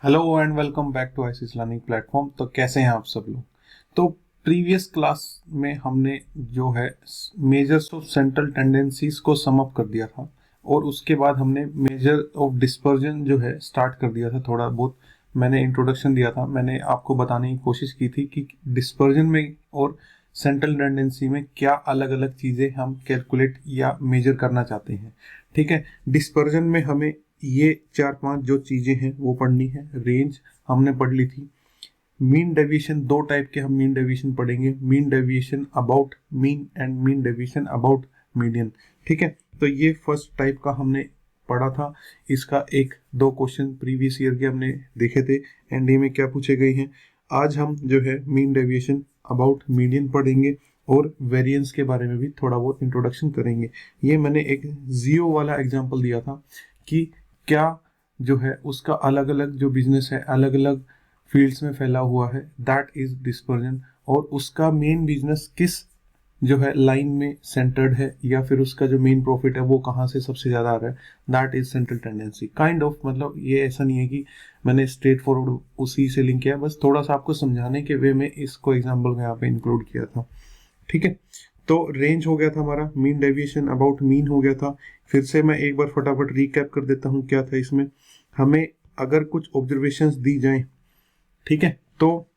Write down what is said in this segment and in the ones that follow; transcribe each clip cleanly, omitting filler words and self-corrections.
Hello and welcome back to ICS learning platform. तो कैसे हैं आप सब लोग। तो प्रीवियस क्लास में हमने जो है मेजर्स ऑफ सेंट्रल टेंडेंसीज को सम अप कर दिया था और उसके बाद हमने मेजर ऑफ डिस्पर्जन जो है स्टार्ट कर दिया था। थोड़ा बहुत मैंने इंट्रोडक्शन दिया था, मैंने आपको बताने की कोशिश की थी कि डिस्पर्जन में और सेंट्रल टेंडेंसी में क्या अलग अलग चीज़ें हम कैलकुलेट या मेजर करना चाहते हैं। ठीक है, डिस्पर्जन में हमें ये 4-5 जो चीजें हैं वो पढ़नी है। रेंज हमने पढ़ ली थी। मीन डेविएशन, दो टाइप के हम मीन डेविएशन पढ़ेंगे, mean deviation about mean and mean deviation about median. ठीक है, तो ये फर्स्ट टाइप का हमने पढ़ा था। इसका एक दो क्वेश्चन प्रीवियस ईयर के हमने देखे थे एनडीए में क्या पूछे गए हैं। आज हम जो है मीन डेविएशन अबाउट मीडियन पढ़ेंगे और वेरिएंस के बारे में भी थोड़ा बहुत इंट्रोडक्शन करेंगे। ये मैंने एक जियो वाला एग्जांपल दिया था कि क्या जो है उसका अलग अलग जो बिजनेस है अलग अलग फील्ड्स में फैला हुआ है, दैट इज डिस्पर्जन। और उसका मेन बिजनेस किस जो है लाइन में सेंटर्ड है या फिर उसका जो मेन प्रॉफिट है वो कहाँ से सबसे ज़्यादा आ रहा है, that is central tendency kind of. मतलब ये ऐसा नहीं है कि मैंने स्ट्रेट फॉरवर्ड उसी से लिंक किया, बस थोड़ा सा आपको समझाने के वे में इसको एग्जाम्पल में यहाँ पे इंक्लूड किया था। ठीक है, तो रेंज हो गया था हमारा, मीन डेविएशन अबाउट मीन हो गया था। फिर से मैं एक बार फटाफट रिकैप कर देता हूँ क्या था इसमें। हमें अगर कुछ ऑब्जर्वेशंस दी जाएं, ठीक है, तो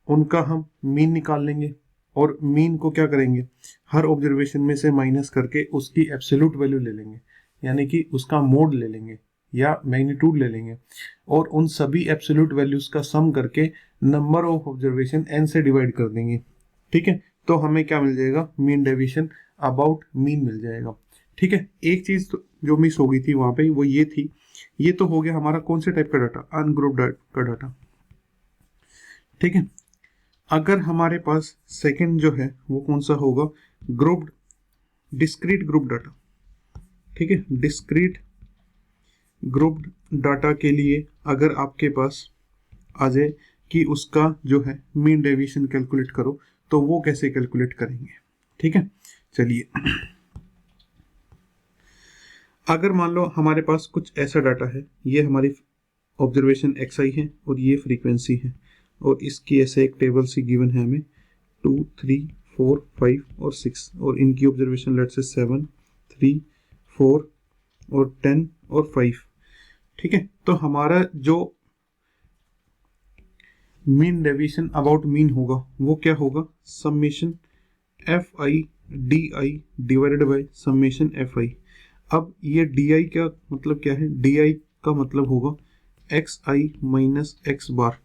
उनका हम मीन निकाल लेंगे और मीन को क्या करेंगे, हर ऑब्जर्वेशन में से माइनस करके उसकी एब्सोल्यूट वैल्यू ले लेंगे, यानी कि उसका मोड ले लेंगे या मैग्नीट्यूड ले लेंगे और उन सभी एब्सोल्यूट वैल्यूज का सम करके नंबर ऑफ ऑब्जर्वेशन n से डिवाइड कर देंगे। ठीक है, तो हमें क्या मिल जाएगा, मीन डेविएशन अबाउट मीन मिल जाएगा। ठीक है, एक चीज तो जो मिस हो गई थी वहां पे वो ये थी, ये तो हो गया हमारा कौन से टाइप का डाटा, अनग्रुप्ड का डाटा। ठीक है, अगर हमारे पास सेकंड जो है वो कौन सा होगा, ग्रुप्ड डिस्क्रीट ग्रुप डाटा। ठीक है, डिस्क्रीट ग्रुप्ड डाटा के लिए अगर आपके पास आ जाए कि उसका जो है मीन डेविएशन कैलकुलेट करो, तो वो कैसे कैलकुलेट करेंगे। ठीक है, चलिए अगर मान लो हमारे पास कुछ ऐसा डाटा है, ये हमारी ऑब्जर्वेशन xi है और ये फ्रीक्वेंसी है और इसकी ऐसे एक टेबल सी गिवन है हमें 2, 3, 4, 5 और 6 और इनकी ऑब्जर्वेशन लेट से 7, 3, 4 और 10 और 5। ठीक है, तो हमारा जो मीन डेविएशन अबाउट मीन होगा वो क्या होगा, summation F I D I divided by summation F I. अब ये डी आई का मतलब क्या है, डी आई का मतलब होगा एक्स आई माइनस एक्स बार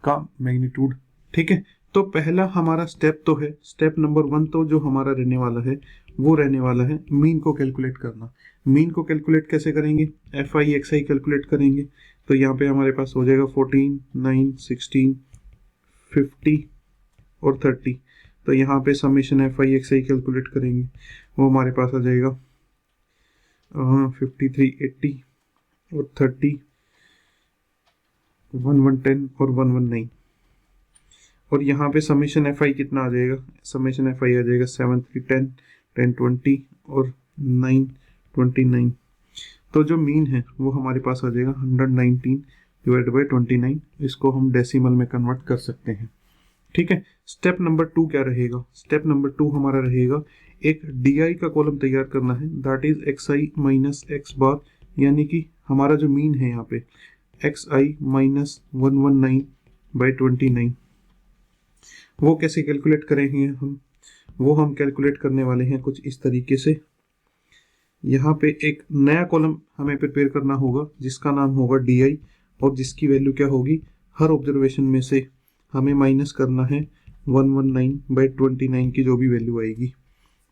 का मैग्नीट्यूड। ठीक है, तो पहला हमारा स्टेप तो है, स्टेप नंबर 1 तो जो हमारा रहने वाला है वो रहने वाला है मीन को कैलकुलेट करना। मीन को कैलकुलेट कैसे करेंगे, F I x I calculate करेंगे। तो यहाँ पे हमारे पास हो जाएगा 14, 9, 16, 50 और 30। तो यहाँ पे summation F I x I calculate करेंगे, वो हमारे पास आ जाएगा 53, 80 और 30, 1110 और 119। और यहाँ पे समेशन एफ आई कितना आ जाएगा, समेशन एफ आई आ जाएगा 7, 3, 10, 10, 20 और 9, 29। तो जो मीन है वो हमारे पास आ जाएगा 119 डिवाइड बाई 29। इसको हम डेसिमल में कन्वर्ट कर सकते हैं। ठीक है, स्टेप नंबर 2 क्या रहेगा, स्टेप नंबर 2 हमारा रहेगा एक डी आई का कॉलम तैयार करना है, that is X I minus x bar, यानी कि हमारा जो मीन है यहाँ पे एक्स आई माइनस 119 बाई 29। वो कैसे कैलकुलेट करेंगे हम, वो हम कैलकुलेट करने वाले हैं कुछ इस तरीके से। यहाँ पे एक नया कॉलम हमें प्रिपेयर करना होगा जिसका नाम होगा डी आई और जिसकी वैल्यू क्या होगी, हर ऑब्जर्वेशन में से हमें माइनस करना है 119 बाई 29 की जो भी वैल्यू आएगी।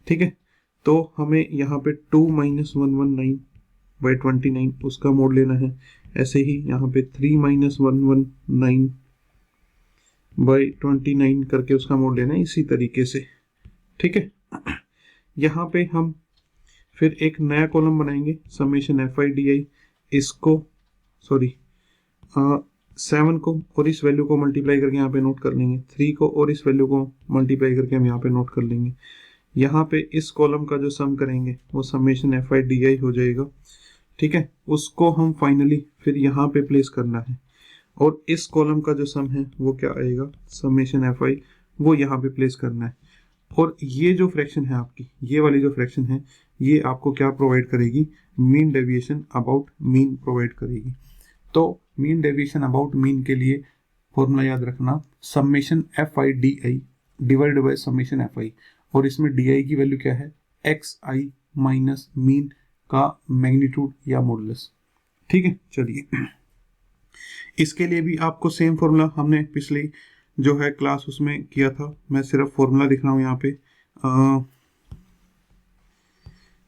ठीक है, तो हमें यहाँ पे 2 माइनस 119 बाई 29 उसका मोड लेना है। ऐसे ही यहाँ पे 3 माइनस 119 बाई 29 करके उसका मोड लेना है, इसी तरीके से। ठीक है, यहाँ पे हम फिर एक नया कॉलम बनाएंगे summation F I D I, इसको सॉरी 7 को और इस वैल्यू को मल्टीप्लाई करके यहाँ पे नोट कर लेंगे, 3 को और इस वैल्यू को मल्टीप्लाई करके हम यहाँ पे नोट कर लेंगे। यहाँ पे इस कॉलम का जो सम करेंगे वो summation F I D I हो जाएगा। ठीक है, उसको हम फाइनली फिर यहाँ पे प्लेस करना है। और इस कॉलम का जो सम है वो क्या आएगा, समेशन एफ आई, वो यहाँ पे प्लेस करना है। और ये जो फ्रैक्शन है आपकी, ये वाली जो फ्रैक्शन है, ये आपको क्या प्रोवाइड करेगी, mean deviation about mean provide करेगी। तो मीन डेविएशन अबाउट मीन के लिए फॉर्मूला याद रखना, summation F I D I divide by summation F I, और इसमें डी आई की वैल्यू क्या है, एक्स आई माइनस मीन का मैग्नीट्यूड या मॉडुलस। ठीक है, चलिए इसके लिए भी आपको सेम फॉर्मूला हमने पिछली जो है क्लास उसमें किया था, मैं सिर्फ फॉर्मूला दिख रहा हूँ यहाँ पे।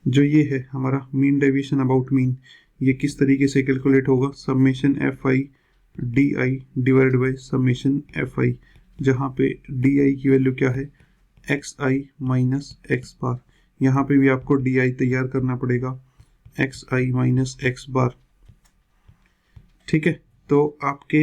जो ये है हमारा मीन डेविएशन अबाउट मीन, ये किस तरीके से कैलकुलेट होगा, summation F I D I divide by summation F I, जहाँ पे डी आई की वैल्यू क्या है, एक्स आई माइनस एक्स बार। यहाँ पे भी आपको डी आई तैयार करना पड़ेगा, एक्स आई माइनस एक्स बार। ठीक है, तो आपके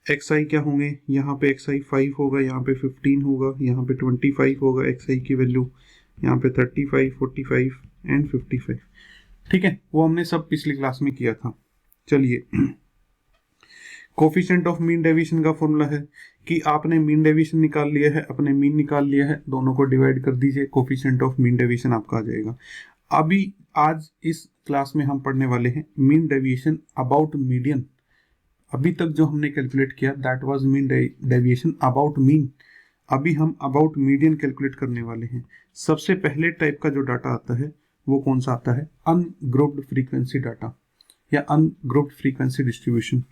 एक्स आई क्या होंगे, यहाँ पे एक्स आई 5 होगा, यहाँ पे 15 होगा, यहाँ पे 25 होगा एक्स आई की वैल्यू, यहाँ पे 35, 45 एंड 55। ठीक है, वो हमने सब पिछली क्लास में किया था। चलिए कोफिशिएंट ऑफ मीन डेविएशन का फॉर्मूला है कि आपने मीन डेविएशन निकाल लिया है, अपने मीन निकाल लिया है, दोनों को डिवाइड कर दीजिए, कोफिशिएंट ऑफ मीन डेविएशन आपका आ जाएगा। अभी आज इस क्लास में हम पढ़ने वाले हैं मीन डेविएशन अबाउट मीडियन। अभी तक जो हमने कैलकुलेट किया that was mean deviation about mean, अभी हम अबाउट मीडियन कैलकुलेट करने वाले हैं। सबसे पहले टाइप का जो डाटा आता है वो कौन सा आता है, अनग्रुप्ड फ्रीक्वेंसी डाटा या अनग्रुप्ड फ्रीक्वेंसी डिस्ट्रीब्यूशन।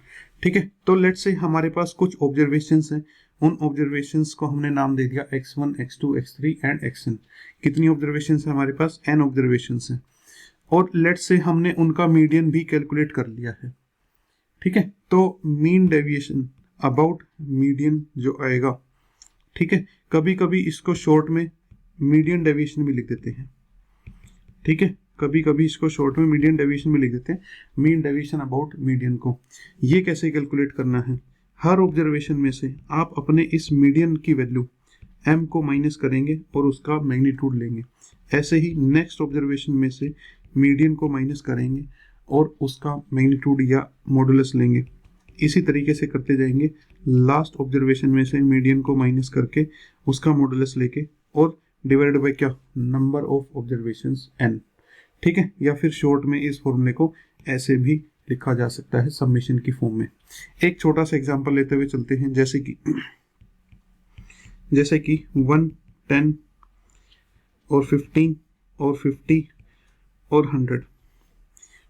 ठीक है, तो लेट्स से हमारे पास कुछ ऑब्जर्वेशंस हैं, उन ऑब्जर्वेशंस को हमने नाम दे दिया x1, x2, x3 and xn। कितनी ऑब्जर्वेशंस है हमारे पास, n ऑब्जर्वेशंस हैं, और लेट्स से हमने उनका मीडियन भी कैलकुलेट कर लिया है। ठीक है, तो मीन डेविएशन अबाउट मीडियन जो आएगा, ठीक है, कभी कभी इसको शॉर्ट में मीडियन डेविएशन भी लिख देते हैं। ठीक है, कभी कभी इसको शॉर्ट में मीडियन डेविएशन भी लिख देते हैं, मीन डेविएशन अबाउट मीडियन को। ये कैसे कैलकुलेट करना है, हर ऑब्जर्वेशन में से आप अपने इस मीडियन की वैल्यू m को माइनस करेंगे और उसका मैग्नीट्यूड लेंगे। ऐसे ही नेक्स्ट ऑब्जर्वेशन में से मीडियन को माइनस करेंगे और उसका मैग्नीट्यूड या मॉडुलस लेंगे। इसी तरीके से करते जाएंगे, लास्ट ऑब्जर्वेशन में से मीडियन को माइनस करके उसका मॉडुलस लेके और डिवाइड बाय क्या, नंबर ऑफ ऑब्जर्वेशंस n। ठीक है, या फिर शॉर्ट में इस फॉर्मूले को ऐसे भी लिखा जा सकता है समेशन की फॉर्म में। एक छोटा सा एग्जांपल लेते हुए चलते हैं, जैसे कि 1, 10 और 15 और 50 और 100।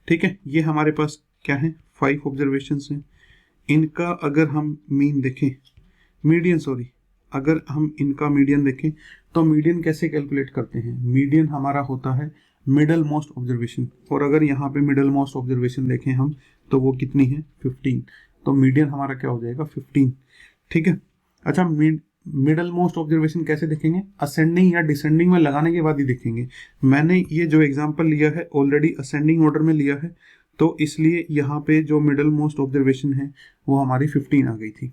ठीक है, ये हमारे पास क्या है, 5 ऑब्जर्वेशंस हैं। इनका अगर हम मीन देखें, मीडियन सॉरी, अगर हम इनका मीडियन देखें तो मीडियन कैसे कैलकुलेट करते हैं, मीडियन हमारा होता है मिडल मोस्ट ऑब्जर्वेशन, और अगर यहाँ पे मिडल मोस्ट ऑब्जर्वेशन देखें हम तो वो कितनी है, 15। तो मीडियन हमारा क्या हो जाएगा, 15। ठीक है, अच्छा मिडल मोस्ट ऑब्जर्वेशन कैसे देखेंगे, असेंडिंग या डिसेंडिंग में लगाने के बाद ही देखेंगे। मैंने ये जो एग्जांपल लिया है ऑलरेडी असेंडिंग ऑर्डर में लिया है, तो इसलिए यहाँ पे जो मिडल मोस्ट ऑब्जर्वेशन है वो हमारी 15 आ गई थी।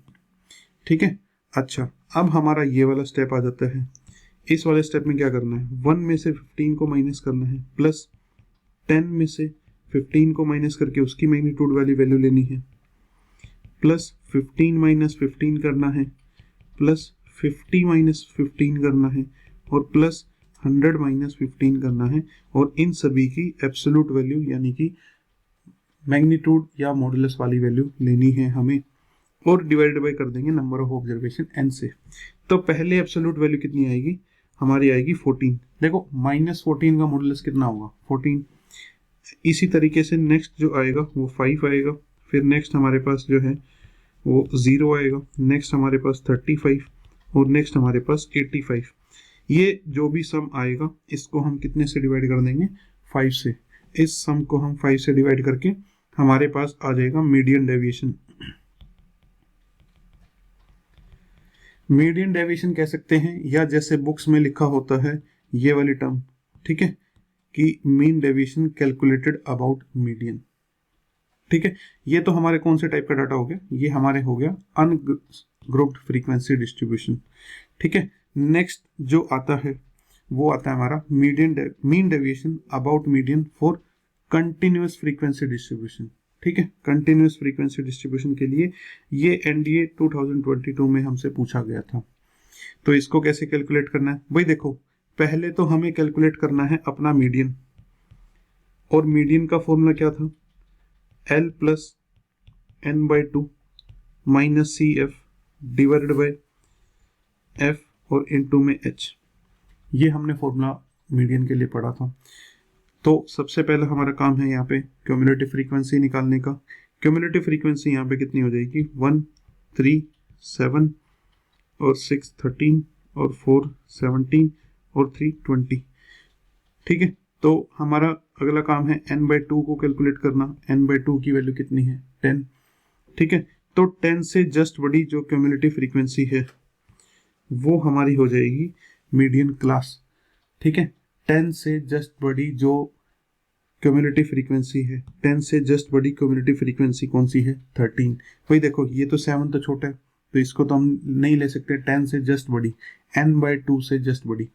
ठीक है, अच्छा अब हमारा ये वाला स्टेप आ जाता है। इस वाले स्टेप में क्या करना है, 1 में से 15 को माइनस करना है, प्लस 10 में से 15 को माइनस करके उसकी मैग्नीट्यूड वाली वैल्यू लेनी है, प्लस 15 माइनस 15 करना है, प्लस 50 माइनस 15 करना है, और प्लस 100 माइनस 15 करना है, और इन सभी की एब्सोल्यूट वैल्यू यानी कि मैग्नीट्यूड या मॉडुलस वाली वैल्यू लेनी है हमें, और डिवाइड बाय कर देंगे नंबर ऑफ ऑब्जर्वेशन n से। तो पहले एब्सोल्यूट वैल्यू कितनी आएगी, हमारी आएगी 14। देखो -14 का मॉडुलस कितना होगा, 14। इसी तरीके से नेक्स्ट जो आएगा वो 5 आएगा, फिर नेक्स्ट हमारे पास जो है वो 0 आएगा, नेक्स्ट हमारे पास 35 और नेक्स्ट हमारे पास 85। ये जो भी सम आएगा इसको हम कितने से डिवाइड कर देंगे, 5 से। इस सम को हम 5 से डिवाइड करके हमारे पास आ जाएगा मीडियन डेविएशन। मीडियन डेविएशन कह सकते हैं, या जैसे बुक्स में लिखा होता है ये वाली टर्म, ठीक है, कि mean deviation calculated about median. ठीक है, ये तो हमारे कौन से टाइप का डाटा हो गया, ये हमारे हो गया अनग्रुप्ड फ्रीक्वेंसी डिस्ट्रीब्यूशन। ठीक है, नेक्स्ट जो आता है वो आता है हमारा mean deviation about median for continuous frequency distribution. ठीक है, कंटिन्यूस फ्रीक्वेंसी डिस्ट्रीब्यूशन के लिए। ये एनडीए 2022 में हमसे पूछा गया था। तो इसको कैसे कैलकुलेट करना है भाई, देखो पहले तो हमें कैलकुलेट करना है अपना मीडियन, और मीडियन का फॉर्मूला क्या था, L plus n by two minus C F divided by F और इनटू में h। ये हमने फॉर्मूला मीडियन के लिए पढ़ा था। तो सबसे पहला हमारा काम है यहाँ पे क्यूमुलेटिव फ्रीक्वेंसी निकालने का। क्यूमुलेटिव फ्रीक्वेंसी यहाँ पे कितनी हो जाएगी, 1 3 7 और 6 13 और 4 17 और 3 20। ठीक है, तो हमारा अगला काम है n बाई टू को कैलकुलेट करना। n बाई टू की वैल्यू कितनी है, 10। ठीक है, तो 10 से जस्ट बड़ी जो क्यूमुलेटिव फ्रीक्वेंसी है वो हमारी हो जाएगी मीडियन क्लास। ठीक है, 10 से जस्ट बड़ी जो क्यूमुलेटिव फ्रीक्वेंसी है, 10 से जस्ट बड़ी क्यूमुलेटिव फ्रीक्वेंसी कौन सी है, 13। भाई देखो ये तो 7 तो छोटा है, तो इसको तो हम नहीं ले सकते 10 से जस्ट बड़ी, n बाई टू से जस्ट बड़ी,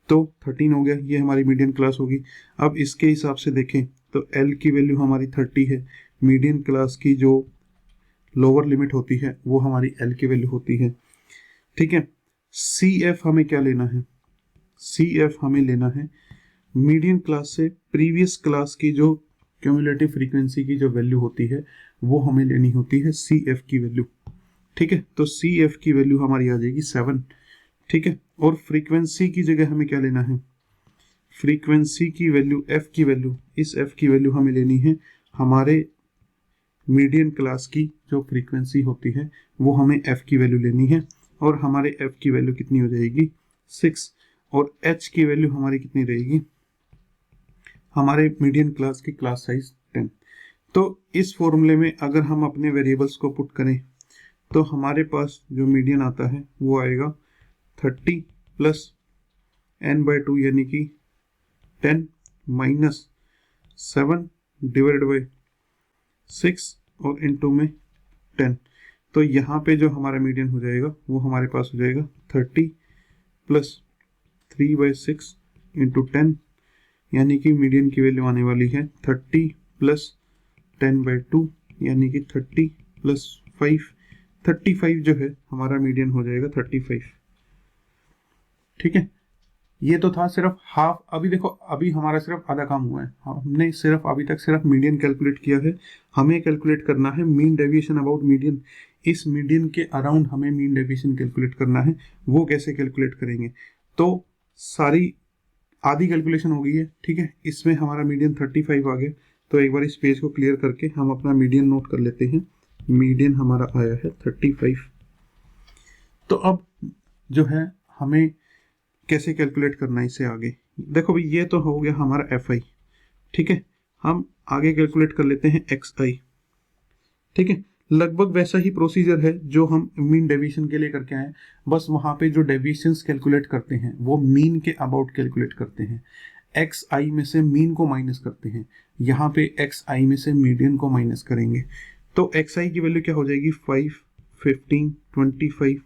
तो 13 हो गया, ये हमारी मीडियन क्लास होगी। अब इसके हिसाब से देखें तो L की वैल्यू हमारी 30 है, मीडियन क्लास की जो लोअर लिमिट होती है वो हमारी L की वैल्यू होती है। ठीक है, CF हमें क्या लेना है, CF हमें लेना है मीडियन क्लास से प्रीवियस क्लास की जो क्यूमुलेटिव फ्रीक्वेंसी की जो वैल्यू होती है वो हमें लेनी होती है CF की वैल्यू। ठीक है, तो CF की वैल्यू हमारी आ जाएगी 7। ठीक है, और फ्रीक्वेंसी की जगह हमें क्या लेना है, फ्रीक्वेंसी की वैल्यू F की वैल्यू, इस F की वैल्यू हमें लेनी है हमारे मीडियन क्लास की जो फ्रीक्वेंसी होती है वो हमें F की वैल्यू लेनी है, और हमारे F की वैल्यू कितनी हो जाएगी 6, और H की वैल्यू हमारी कितनी रहेगी, हमारे मीडियन क्लास की क्लास साइज 10। तो इस फॉर्मूले में अगर हम अपने वेरिएबल्स को पुट करें तो हमारे पास जो मीडियन आता है वो आएगा 30 प्लस n बाई टू यानी कि 10 माइनस 7 डिवाइडेड बाई 6 और इनटू में 10। तो यहाँ पे जो हमारा मीडियन हो जाएगा वो हमारे पास हो जाएगा 30 प्लस 3 बाई 6 इंटू 10, यानी कि मीडियन की वैल्यू आने वाली है 30 प्लस 10 बाई टू यानी कि 30 प्लस 5, 35 जो है हमारा मीडियन हो जाएगा 35। ठीक है, ये तो था सिर्फ हाफ। अभी देखो अभी हमारा सिर्फ आधा काम हुआ है, हमने सिर्फ अभी तक सिर्फ मीडियन कैलकुलेट किया है। हमें कैलकुलेट करना है मीन डेविएशन अबाउट मीडियन। इस मीडियन के अराउंड हमें मीन डेविएशन कैलकुलेट करना है। वो कैसे कैलकुलेट करेंगे, तो सारी आधी कैलकुलेशन हो गई है। ठीक है, इसमें हमारा मीडियन 35 आ गया। तो एक बार इस पेज को क्लियर करके हम अपना मीडियन नोट कर लेते हैं। मीडियन हमारा आया है 35। तो अब जो है हमें कैसे कैलकुलेट करना है इससे आगे, देखो भाई ये तो हो गया हमारा FI। ठीक है, हम आगे कैलकुलेट कर लेते हैं XI। ठीक है, लगभग वैसा ही प्रोसीजर है जो हम मीन डेविएशन के लिए करके आए, बस वहाँ पे जो डेविएशंस कैलकुलेट करते हैं वो मीन के अबाउट कैलकुलेट करते हैं। XI में से मीन को माइनस करते हैं, यहाँ पे XI में से मीडियन को माइनस करेंगे। तो XI की वैल्यू क्या हो जाएगी, 5 15 25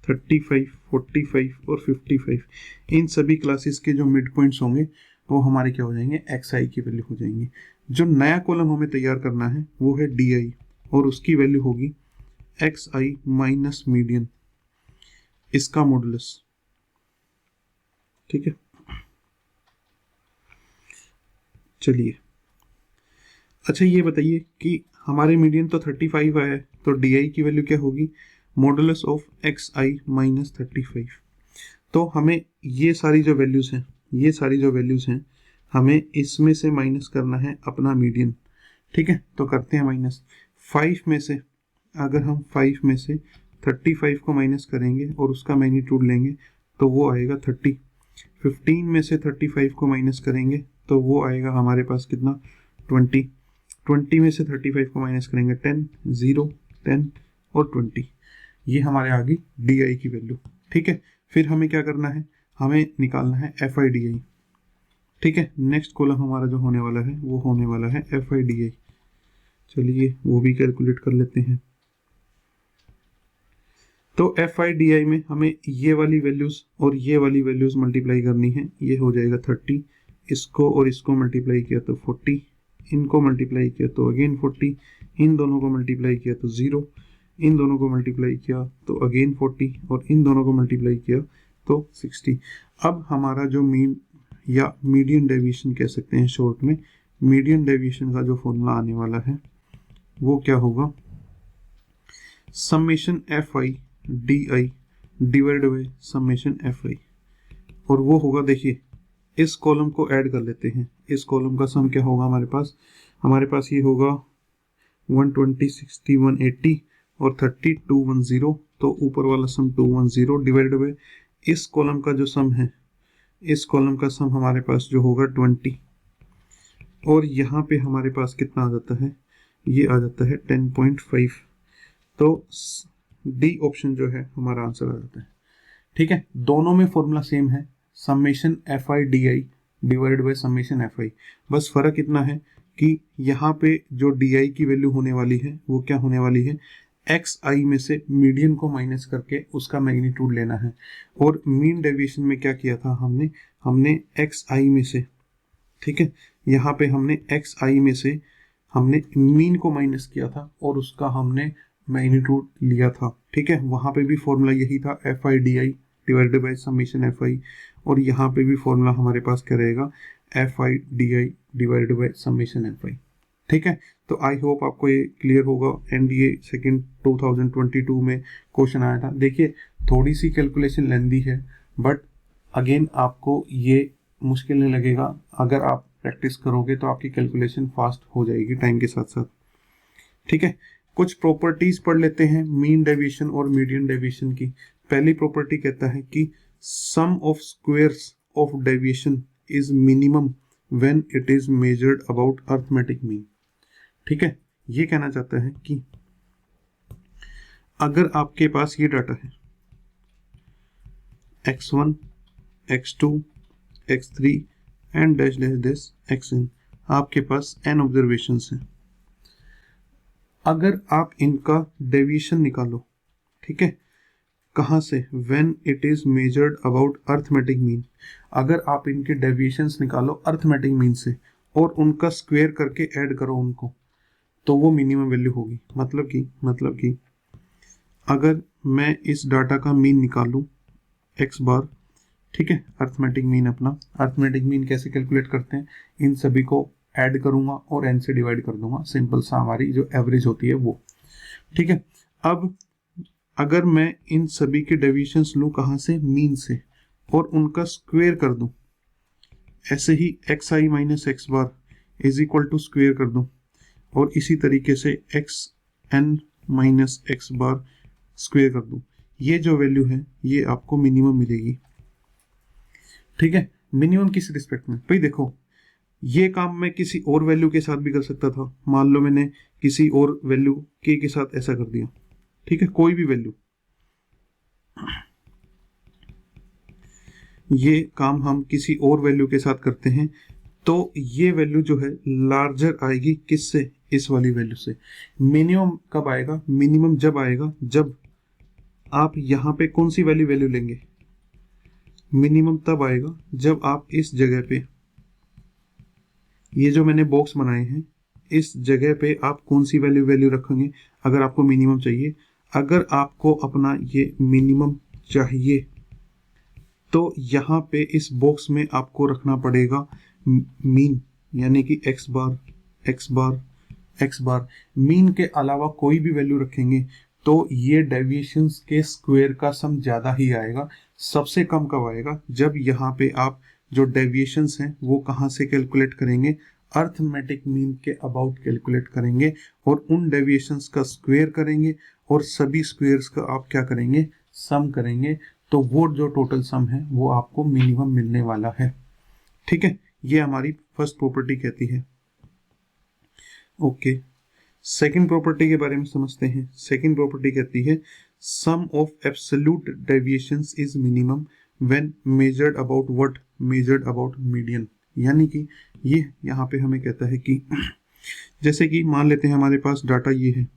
35 45 और 55। इन सभी क्लासेस के जो मिड पॉइंट्स होंगे वो हमारे क्या हो जाएंगे, XI की वैल्यू हो जाएंगी। जो नया कॉलम हमें तैयार करना है वो है DI, और उसकी वैल्यू होगी XI माइनस मीडियन, इसका मॉडुलस। ठीक है, चलिए अच्छा ये बताइए कि हमारे मीडियन तो 35 आया है, तो DI की वैल्यू क्या होगी, मॉडुलस ऑफ XI माइनस 35। तो हमें ये सारी जो वैल्यूज हैं, ये सारी जो वैल्यूज हैं हमें इसमें से माइनस करना है अपना मीडियन। ठीक है, तो करते हैं माइनस 5 में से, अगर हम 5 में से 35 को माइनस करेंगे और उसका मैग्नीट्यूड लेंगे तो वो आएगा 30। 15 में से 35 को माइनस करेंगे तो वो आएगा हमारे पास कितना, 20। 20 में से 35 को माइनस करेंगे 10, 0 10 और 20। ये हमारे आ गई DI की वैल्यू। ठीक है, फिर हमें क्या करना है, हमें निकालना है FIDI। ठीक है, नेक्स्ट कॉलम हमारा जो होने वाला है वो होने वाला है FIDI। चलिए वो भी कैलकुलेट कर लेते हैं। तो FIDI में हमें ये वाली वैल्यूज और ये वाली वैल्यूज मल्टीप्लाई करनी है। ये हो जाएगा 30, इसको और इसको मल्टीप्लाई किया तो 40, इनको मल्टीप्लाई किया तो अगेन 40, इन दोनों को मल्टीप्लाई किया तो 0, इन दोनों को मल्टीप्लाई किया तो अगेन 40 और इन दोनों को मल्टीप्लाई किया तो 60। अब हमारा जो मीन या मीडियन डेविएशन कह सकते हैं शॉर्ट में, मीडियन डेविएशन का जो फॉर्मूला आने वाला है वो क्या होगा, summation F I D I divide by summation F I, और वो होगा, देखिए इस कॉलम को ऐड कर लेते हैं, इस कॉलम का सम क्या होगा हमारे पास ये होगा 120, 60, 180 और 30 210, तो ऊपर वाला सम 210 डिवाइडेड बाई इस कॉलम का जो सम है, इस कॉलम का सम हमारे पास जो होगा 20, और यहाँ पे हमारे पास कितना आ जाता है, ये आ जाता है 10.5। तो डी ऑप्शन जो है हमारा आंसर आ जाता है। ठीक है, दोनों में फॉर्मूला सेम है, summation F I D I divided by summation F I, बस फर्क इतना है कि यहाँ पे जो डी आई की वैल्यू होने वाली है वो क्या होने वाली है, एक्स आई में से मीडियन को माइनस करके उसका मैग्नीट्यूड लेना है, और मीन डेविएशन में क्या किया था हमने एक्स आई में से, ठीक है, यहाँ पे हमने एक्स आई में से हमने मीन को माइनस किया था और उसका हमने मैग्नीट्यूड लिया था। ठीक है, वहाँ पे भी फॉर्मूला यही था, F I D I divided by summation F I, और यहाँ पे भी फॉर्मूला हमारे पास क्या रहेगा, F I D I divided by summation F I. ठीक है, तो आई होप आपको ये क्लियर होगा। एनडीए सेकंड 2022 में क्वेश्चन आया था। देखिए थोड़ी सी कैलकुलेशन लेंदी है, बट अगेन आपको ये मुश्किल नहीं लगेगा, अगर आप प्रैक्टिस करोगे तो आपकी कैलकुलेशन फास्ट हो जाएगी टाइम के साथ साथ। ठीक है, कुछ प्रॉपर्टीज पढ़ लेते हैं मीन डेविएशन और मीडियन डेविएशन की। पहली प्रॉपर्टी कहता है कि sum of squares of deviation is minimum when it is measured about arithmetic mean. ठीक है, ये कहना चाहता है कि अगर आपके पास ये डाटा है x1, x2, x3 and dash dash dash xn, आपके पास n ऑब्जर्वेशंस हैं, अगर आप इनका डेविएशन निकालो, ठीक है, कहाँ से, when it is measured about arithmetic mean, अगर आप इनके डेविएशंस निकालो अर्थमेटिक मीन से और उनका स्क्वायर करके ऐड करो उनको, तो वो मिनिमम वैल्यू होगी। मतलब कि अगर मैं इस डाटा का मीन निकालूं x बार, ठीक है, अर्थमेटिक मीन, अपना अर्थमेटिक मीन कैसे कैलकुलेट करते हैं, इन सभी को ऐड करूंगा और n से डिवाइड कर दूंगा, सिंपल सा हमारी जो एवरेज होती है वो। ठीक है, अब अगर मैं इन सभी के डेविएशंस लूं कहाँ से, मीन से, और उनका स्क्वायर कर दूं, ऐसे ही x I minus x bar is equal to square कर दूं, और इसी तरीके से x n minus x bar square कर दूं, ये जो वैल्यू है ये आपको मिनिमम मिलेगी। ठीक है, मिनिमम किस रिस्पेक्ट में, भाई देखो ये काम मैं किसी और वैल्यू के साथ भी कर सकता था, मान लो मैंने किसी और वैल्यू के साथ ऐसा कर दिया, ठीक है, कोई भी वैल्यू, ये काम हम किसी और वैल्यू के साथ करते हैं तो ये वैल्यू जो है लार्जर आएगी, किससे, इस वाली वैल्यू से। मिनिमम कब आएगा, मिनिमम जब आएगा जब आप यहाँ पे कौन सी वैल्यू लेंगे, मिनिमम तब आएगा जब आप इस जगह पे, ये जो मैंने बॉक्स बनाए हैं इस जगह पे आप कौन सी वैल्यू रखेंगे, अगर आपको मिनिमम चाहिए। अगर आपको अपना ये मिनिमम चाहिए तो यहाँ पे इस बॉक्स में आपको रखना पड़ेगा मीन, यानी कि x बार x बार x बार, मीन के अलावा कोई भी वैल्यू रखेंगे तो ये डेविएशंस के स्क्वायर का सम ज़्यादा ही आएगा। सबसे कम कब आएगा, जब यहाँ पे आप जो डेविएशंस हैं वो कहाँ से कैलकुलेट करेंगे, अर्थमेटिक मीन के अबाउट कैलकुलेट करेंगे और उन डेविएशंस का स्क्वायर करेंगे और सभी स्क्वायर्स का आप क्या करेंगे, सम करेंगे, तो वो जो टोटल सम है वो आपको मिनिमम मिलने वाला है। ठीक है, ये हमारी फर्स्ट प्रॉपर्टी कहती है। ओके, सेकंड प्रॉपर्टी के बारे में समझते हैं। सेकंड प्रॉपर्टी कहती है sum of absolute deviations is minimum when measured about what, measured about median, यानी कि ये यहाँ पे हमें कहता है कि जैसे कि मान लेते हैं हमारे पास डाटा ये है,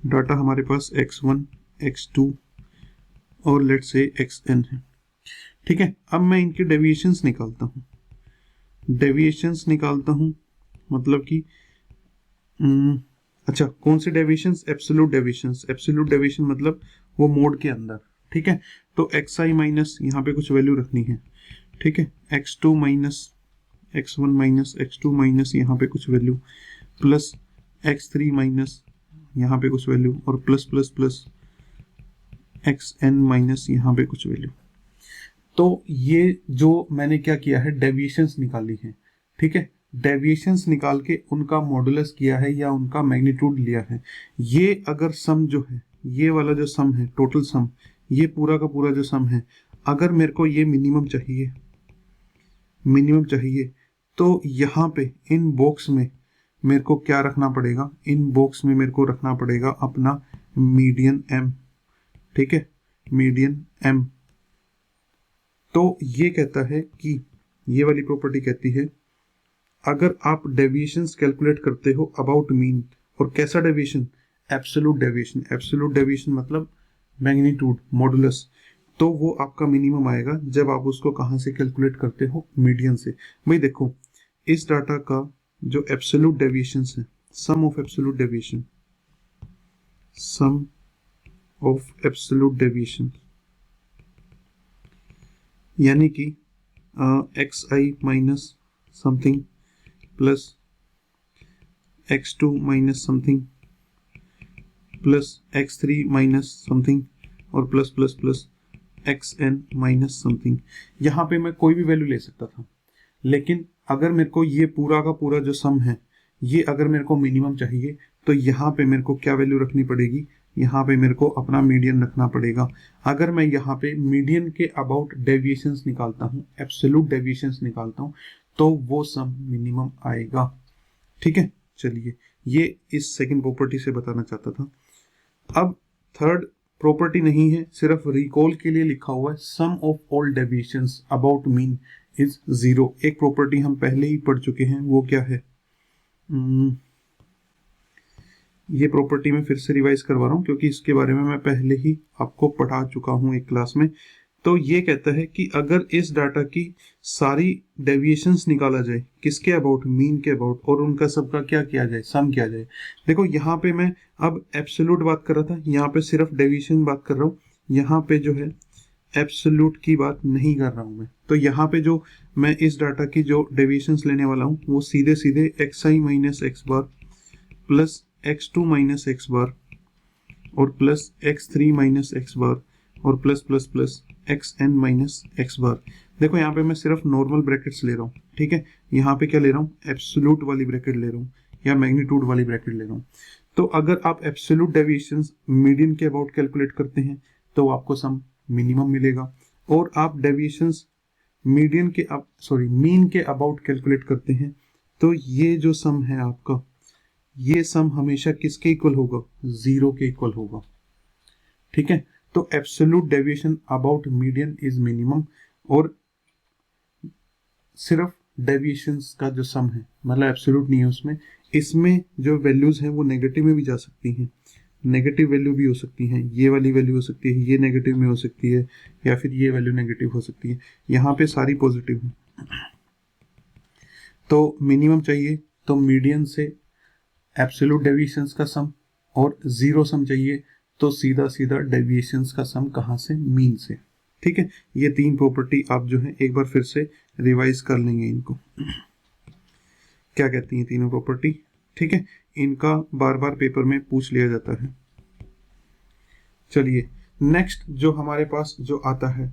डाटा हमारे पास x1, x2 और लेट से xn है। ठीक है, अब मैं इनके डेविएशंस निकालता हूँ, मतलब कि अच्छा, कौन से deviations? Absolute deviations. Absolute deviation मतलब वो मोड के अंदर, ठीक है। तो एक्स आई माइनस यहाँ पे कुछ वैल्यू रखनी है, ठीक है। X two minus x one minus x two minus यहाँ पे कुछ value, plus x three minus यहाँ पे कुछ वैल्यू, और plus plus plus x n minus यहाँ पे कुछ वैल्यू। तो ये जो मैंने क्या किया है, डेविएशंस निकाली है, ठीक है। डेविएशंस निकाल के उनका मॉडुलस किया है या उनका मैग्नीट्यूड लिया है। ये अगर सम जो है, ये वाला जो सम है, टोटल सम, ये पूरा का पूरा जो सम है, अगर मेरे को ये मिनिमम चाहिए, तो यहाँ पे इन बॉक्स में मेरे को क्या रखना पड़ेगा? इन बॉक्स में मेरे को रखना पड़ेगा अपना मीडियन एम, ठीक है, मीडियन एम। तो ये कहता है कि ये वाली प्रॉपर्टी कहती है अगर आप डेविएशंस कैलकुलेट करते हो अबाउट मीन, और कैसा deviation? Absolute deviation. Absolute deviation मतलब मैग्नीट्यूड, मॉडुलस, तो वो आपका मिनिमम आएगा जब आप उसको कहाँ से कैलकुलेट करते हो? मीडियन से। भाई देखो, इस डाटा का जो एब्सोल्यूट डेविएशंस है, sum of absolute deviation, sum of absolute deviation यानी कि एक्स आई minus something plus x two minus something plus x three minus something और plus plus plus x n minus something. यहाँ पे मैं कोई भी वैल्यू ले सकता था, लेकिन अगर मेरे को ये पूरा का पूरा जो सम है, ये अगर मेरे को मिनिमम चाहिए, तो यहाँ पे मेरे को क्या वैल्यू रखनी पड़ेगी? यहाँ पे मेरे को अपना मीडियन रखना पड़ेगा। अगर मैं यहाँ पे मीडियन के अबाउट डेविएशंस निकालता हूँ, एब्सोल्यूट डेविएशंस निकालता हूँ, तो वो सम मिनिमम आएगा, ठीक है। चलिए, ये इस सेकंड प्रॉपर्टी से बताना चाहता था। अब थर्ड प्रॉपर्टी नहीं है, सिर्फ रिकॉल के लिए लिखा हुआ है, sum of all deviations about mean is 0। एक प्रॉपर्टी हम पहले ही पढ़ चुके हैं, वो क्या है? ये प्रॉपर्टी मैं फिर से रिवाइज करवा रहा हूँ क्योंकि इसके बारे में मैं पहले ही आपको पढ़ा चुका हूँ एक क्लास में। तो ये कहता है कि अगर इस डाटा की सारी डेविएशंस निकाला जाए, किसके अबाउट? मीन के अबाउट, और उनका सबका क्या किया जाए? सम किया जाए। देखो, यहाँ पे मैं अब एब्सोल्यूट बात कर रहा था, यहाँ पे सिर्फ डेविएशन बात कर रहा हूँ, यहाँ पे जो है एब्सोल्यूट की बात नहीं कर रहा हूँ मैं। तो यहाँ पे जो मैं इस डाटा की जो डेविएशंस लेने वाला हूँ, वो सीधे सीधे एक्स आई minus x bar plus x two minus x bar और plus x three minus x bar और plus plus plus x n minus x bar. देखो, यहाँ पे मैं सिर्फ नॉर्मल ब्रैकेट्स ले रहा हूँ, ठीक है। यहाँ पे क्या ले रहा हूँ? एब्सोल्यूट वाली ब्रैकेट ले रहा हूँ या मैग्नीट्यूड वाली ब्रैकेट ले रहा हूँ। तो अगर आप एब्सोल्यूट डेविएशंस मीडियन के अबाउट कैलकुलेट करते हैं तो आपको सम मिनिमम मिलेगा, और आप डेविएशंस मीडियन के मीन के अबाउट कैलकुलेट करते हैं तो ये जो सम है आपका, ये सम हमेशा किसके इक्वल होगा? 0 के इक्वल होगा, ठीक है। तो absolute deviation about median is minimum, और सिर्फ डेविएशंस का जो सम है, मतलब एब्सोल्यूट नहीं है उसमें, इसमें जो वैल्यूज हैं वो नेगेटिव में भी जा सकती हैं, नेगेटिव वैल्यू भी हो सकती हैं, ये वाली वैल्यू हो सकती है, ये नेगेटिव में हो सकती है, या फिर ये वैल्यू नेगेटिव हो सकती है। यहाँ पे सारी पॉजिटिव है। तो मिनिमम चाहिए तो मीडियन से एब्सोल्यूट डेविएशंस का सम, और 0 सम चाहिए तो सीधा सीधा डेविएशंस का सम कहाँ से? मीन से, ठीक है। ये तीन प्रॉपर्टी आप जो है एक बार फिर से रिवाइज कर लेंगे इनको, क्या कहती हैं तीनों प्रॉपर्टी, ठीक है। इनका बार बार पेपर में पूछ लिया जाता है। चलिए, नेक्स्ट जो हमारे पास जो आता है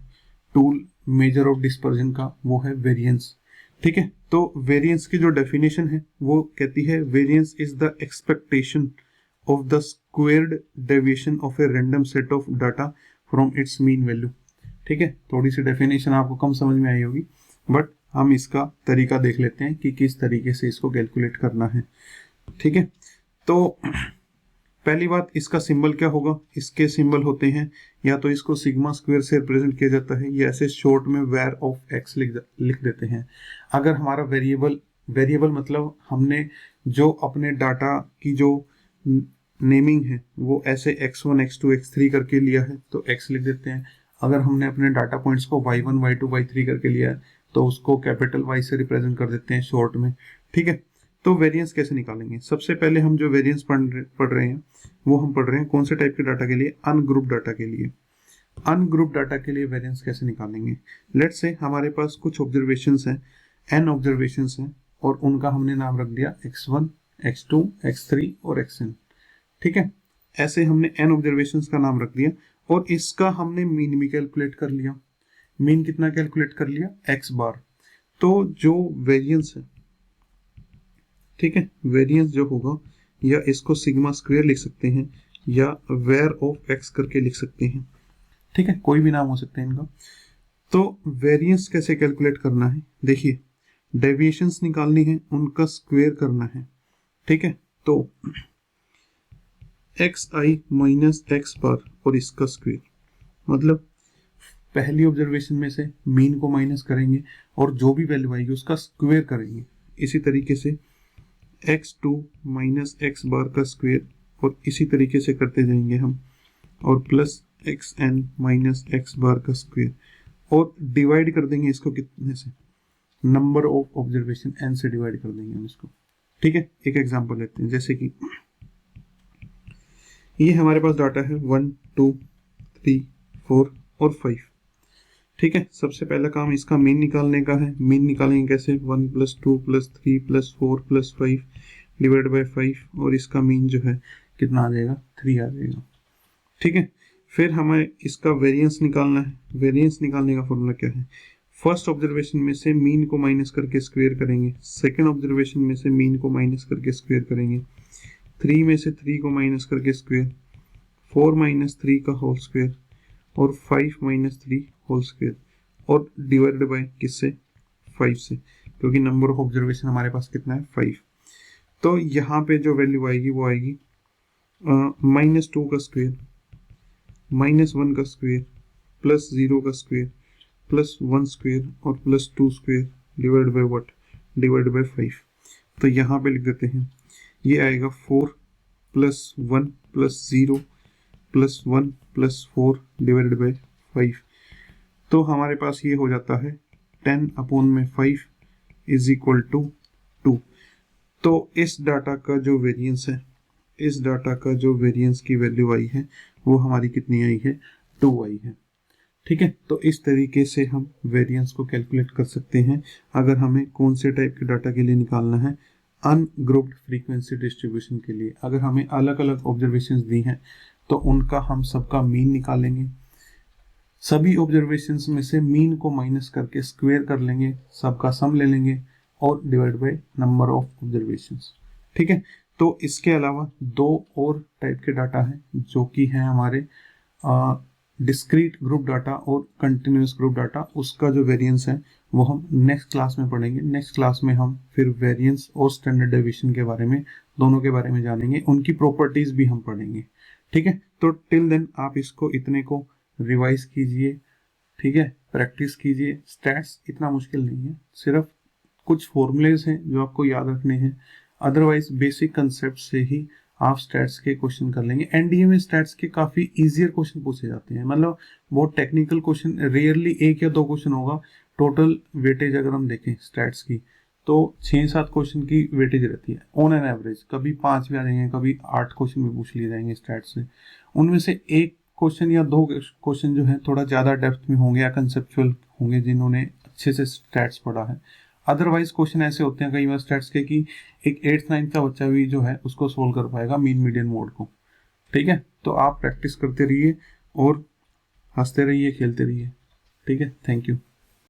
टूल मेजर ऑफ डिस्पर्जन का, वो है वेरिएंस, ठीक है। तो वेरिएंस की जो डेफिनेशन है वो कहती है variance is the expectation of the squared deviation of a random set of data from its mean value, ठीक है। थोड़ी सी डेफिनेशन आपको कम समझ में आई होगी, बट हम इसका तरीका देख लेते हैं कि किस तरीके से इसको कैलकुलेट करना है, ठीक है। तो पहली बात, इसका सिंबल क्या होगा? इसके सिंबल होते हैं, या तो इसको सिग्मा स्क्वायर से रिप्रेजेंट किया जाता है, या ऐसे शॉर्ट में वेर ऑफ एक्स लिख देते हैं। अगर हमारा वेरिएबल मतलब हमने जो अपने डाटा की जो नेमिंग है वो ऐसे x1 x2 x3 करके लिया है तो x लिख देते हैं। अगर हमने अपने डाटा पॉइंट्स को y1 y2 y3 करके लिया है तो उसको कैपिटल Y से रिप्रेजेंट कर देते हैं शॉर्ट में, ठीक है। तो वेरिएंस कैसे निकालेंगे? सबसे पहले हम जो वेरिएंस पढ़ रहे हैं वो हम पढ़ रहे हैं कौन से टाइप के डाटा के लिए? अनग्रुप डाटा के लिए। अनग्रुप डाटा के लिए वेरिएंस कैसे निकालेंगे? लेट्स से हमारे पास कुछ ऑब्जर्वेशंस हैं, n ऑब्जर्वेशंस हैं, और उनका हमने नाम रख दिया x1, x2, x3 और xn। ठीक है, ऐसे हमने n ऑब्जर्वेशंस का नाम रख दिया और इसका हमने मीन भी कैलकुलेट कर लिया। मीन कितना कैलकुलेट कर लिया? x बार। तो जो वेरिएंस है, ठीक है, वेरिएंस जो होगा, या इसको सिग्मा स्क्वायर लिख सकते हैं या वेर ऑफ x करके लिख सकते हैं। ठीक है, कोई भी नाम हो सकते हैं इनका। तो वेरिएंस कैसे कैलकुलेट करना है? देखिए, डेविएशंस निकालनी है, उनका स्क्वायर करना है। ठीक है, तो xi माइनस x बार और इसका स्क्वायर, मतलब पहली ऑब्जर्वेशन में से मीन को माइनस करेंगे और जो भी वैल्यू आएगी उसका स्क्वायर करेंगे। इसी तरीके से x2 माइनस x बार का स्क्वायर, और इसी तरीके से करते जाएंगे हम, और प्लस xn माइनस x बार का स्क्वायर, और डिवाइड कर देंगे इसको कितने से? नंबर ऑफ ऑब्जर्वेशन n से डिवाइड कर देंगे हम इसको। ठीक है, एक एग्जांपल लेते हैं, जैसे कि ये हमारे पास डाटा है 1, 2, 3, 4 और 5। ठीक है, सबसे पहला काम इसका मीन निकालने का है। मीन निकालेंगे कैसे? 1 + 2 + 3 + 4 + 5 डिवाइड बाय 5, और इसका मीन जो है कितना आ जाएगा? 3 आ जाएगा। ठीक है, फिर हमें इसका वेरिएंस निकालना है। वेरिएंस निकालने का फॉर्मूला क्या है? फर्स्ट ऑब्जर्वेशन में से मीन को माइनस करके स्क्वायर करेंगे, सेकंड ऑब्जर्वेशन में से मीन को माइनस करके स्क्वायर करेंगे, 3 में से 3 को माइनस करके स्क्वायर, 4 - 3 का होल स्क्वायर, और 5 - 3 होल स्क्वायर, और डिवाइडेड बाय किससे? 5 से, क्योंकि नंबर ऑफ ऑब्जर्वेशन हमारे पास कितना है? 5। तो यहाँ पे जो वैल्यू आएगी वो आएगी -2 का स्क्वायर, -1 का स्क्वायर, +0 का स्क्वायर, +1 स्क्वायर, और +2 square divide by what? Divide by 5। तो यहाँ पे लिख देते हैं, ये आएगा 4 + 1 + 0 + 1 + 4 डिवाइडेड बाय 5। तो हमारे पास ये हो जाता है 10/5 = 2। तो इस डाटा का जो वेरिएंस है, इस डाटा का जो वेरिएंस की वैल्यू आई है वो हमारी कितनी आई है? 2 आई है। ठीक है, तो इस तरीके से हम वेरिएंस को कैलकुलेट कर सकते हैं अगर हमें कौन से टाइप के डाटा के लिए निकालना है? अनग्रुप्ड फ्रीक्वेंसी डिस्ट्रीब्यूशन के लिए। अगर हमें अलग अलग ऑब्जर्वेशंस दी हैं तो उनका हम सबका मीन निकालेंगे, सभी ऑब्जर्वेशंस में से मीन को माइनस करके स्क्वायर कर लेंगे, सबका सम ले लेंगे, और divide by number of observations. ठीक है, तो इसके अलावा 2 और टाइप के डाटा हैं जो कि हैं हमारे डिस्क्रीट ग्रुप डाटा और कंटिन्यूस ग्रुप डाटा। उसका जो वेरिएंस है वो हम नेक्स्ट क्लास में पढ़ेंगे। नेक्स्ट क्लास में हम फिर वेरिएंस और स्टैंडर्ड डेविएशन के बारे में, दोनों के बारे में जानेंगे, उनकी प्रॉपर्टीज भी हम पढ़ेंगे। ठीक है, तो टिल देन आप इसको इतने को रिवाइज कीजिए। ठीक है, प्रैक्टिस कीजिए। स्टैट्स इतना मुश्किल नहीं है, सिर्फ कुछ फॉर्मूलेज हैं जो आपको याद रखने हैं, अदरवाइज बेसिक कंसेप्ट से ही आप स्टैट्स के क्वेश्चन कर लेंगे। एनडीए में स्टैट्स के काफी इजियर क्वेश्चन पूछे जाते हैं, मतलब बहुत टेक्निकल क्वेश्चन रेयरली 1 या 2 क्वेश्चन होगा। टोटल वेटेज अगर हम देखें स्टैट्स की तो 6-7 क्वेश्चन की वेटेज रहती है ऑन एन एवरेज। कभी 5 भी आ जाएंगे, कभी 8 क्वेश्चन भी पूछ लिए जाएंगे स्टैट्स से। उनमें से 1 क्वेश्चन या 2 क्वेश्चन जो है थोड़ा ज्यादा डेप्थ में होंगे या कंसेप्चुअल होंगे जिन्होंने अच्छे से स्टैट्स पढ़ा है। अदरवाइज क्वेश्चन ऐसे होते हैं कई बार स्टैट्स के कि एक 8th-9th का बच्चा भी जो है उसको सोल्व कर पाएगा मीन मीडियन मोड को। ठीक है, तो आप प्रैक्टिस करते रहिए और हंसते रहिए, खेलते रहिए। ठीक है, थैंक यू।